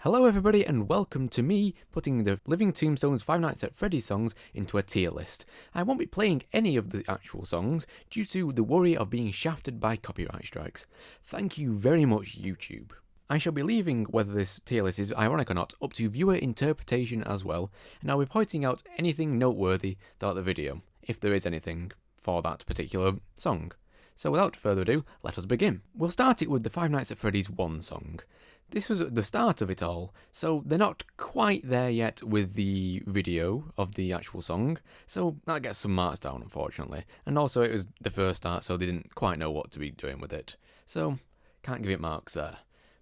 Hello everybody and welcome to me putting the Living Tombstone's Five Nights at Freddy's songs into a tier list. I won't be playing any of the actual songs due to the worry of being shafted by copyright strikes. Thank you very much YouTube. I shall be leaving whether this tier list is ironic or not up to viewer interpretation as well, and I'll be pointing out anything noteworthy throughout the video, if there is anything for that particular song. So without further ado, let us begin. We'll start it with the Five Nights at Freddy's 1 song. This was the start of it all, so they're not quite there yet with the video of the actual song, so that gets some marks down unfortunately. And also it was the first start, so they didn't quite know what to be doing with it, so can't give it marks there.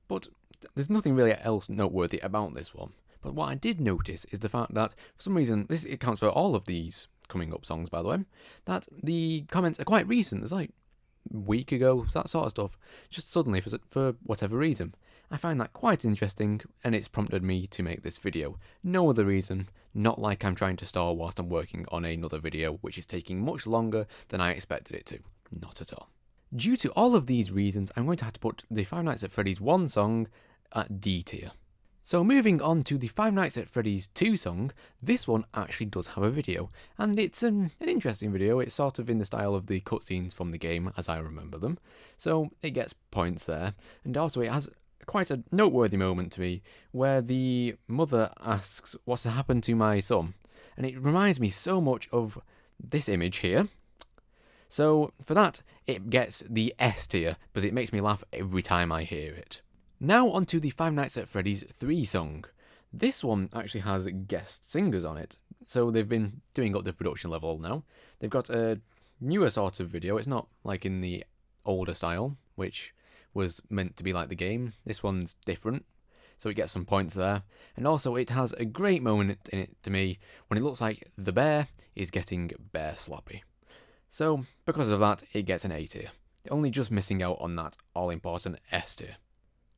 But there's nothing really else noteworthy about this one. But what I did notice is the fact that, for some reason, this accounts for all of these coming up songs by the way, that the comments are quite recent. It's like a week ago, that sort of stuff, just suddenly for whatever reason. I find that quite interesting, and it's prompted me to make this video. No other reason, not like I'm trying to stall whilst I'm working on another video, which is taking much longer than I expected it to. Not at all. Due to all of these reasons, I'm going to have to put the Five Nights at Freddy's 1 song at D tier. So moving on to the Five Nights at Freddy's 2 song, this one actually does have a video, and it's an interesting video. It's sort of in the style of the cutscenes from the game as I remember them, so it gets points there, and also it has quite a noteworthy moment to me where the mother asks what's happened to my son, and it reminds me so much of this image here. So for that it gets the S tier because it makes me laugh every time I hear it. Now onto the Five Nights at Freddy's 3 song. This one actually has guest singers on it, so they've been doing up the production level now. They've got a newer sort of video. It's not like in the older style, which was meant to be like the game. This one's different, so it gets some points there. And also it has a great moment in it to me when it looks like the bear is getting bear sloppy. So because of that, it gets an A tier, only just missing out on that all-important S tier.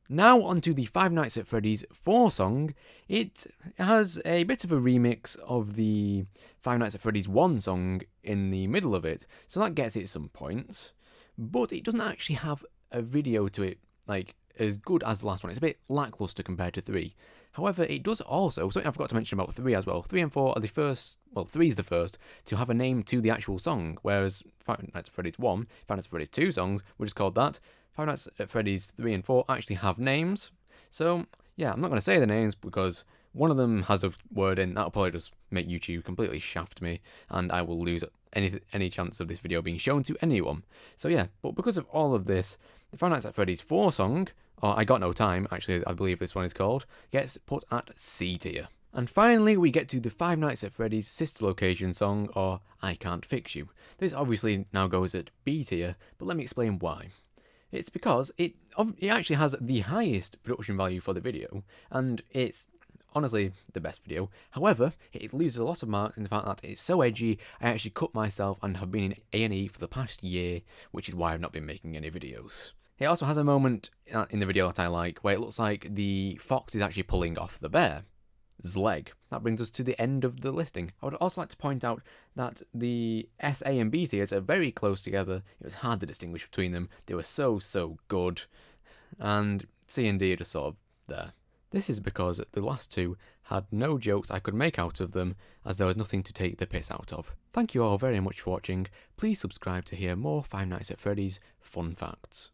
Now onto the Five Nights at Freddy's 4 song. It has a bit of a remix of the Five Nights at Freddy's 1 song in the middle of it, so that gets it some points. But it doesn't actually have a video to it like as good as the last one. It's a bit lackluster compared to 3. However, it does also, something I forgot to mention about 3 as well, 3 and 4 are the first, well 3 is the first to have a name to the actual song, whereas Five Nights at Freddy's 1, Five Nights at Freddy's 2 songs, which is called that, Five Nights at Freddy's 3 and 4 actually have names. So yeah, I'm not going to say the names because one of them has a word in, that'll probably just make YouTube completely shaft me, and I will lose any chance of this video being shown to anyone. So yeah, but because of all of this, the Five Nights at Freddy's 4 song, or I Got No Time, actually I believe this one is called, gets put at C tier. And finally we get to the Five Nights at Freddy's sister location song, or I Can't Fix You. This obviously now goes at B tier, but let me explain why. It's because it actually has the highest production value for the video, and it's honestly the best video. However, it loses a lot of marks in the fact that it's so edgy. I actually cut myself and have been in A&E for the past year, which is why I've not been making any videos. It also has a moment in the video that I like, where it looks like the fox is actually pulling off the bear's leg. That brings us to the end of the listing. I would also like to point out that the S, A and B tiers are very close together. It was hard to distinguish between them. They were so good. And C and D are just sort of there. This is because the last two had no jokes I could make out of them, as there was nothing to take the piss out of. Thank you all very much for watching. Please subscribe to hear more Five Nights at Freddy's fun facts.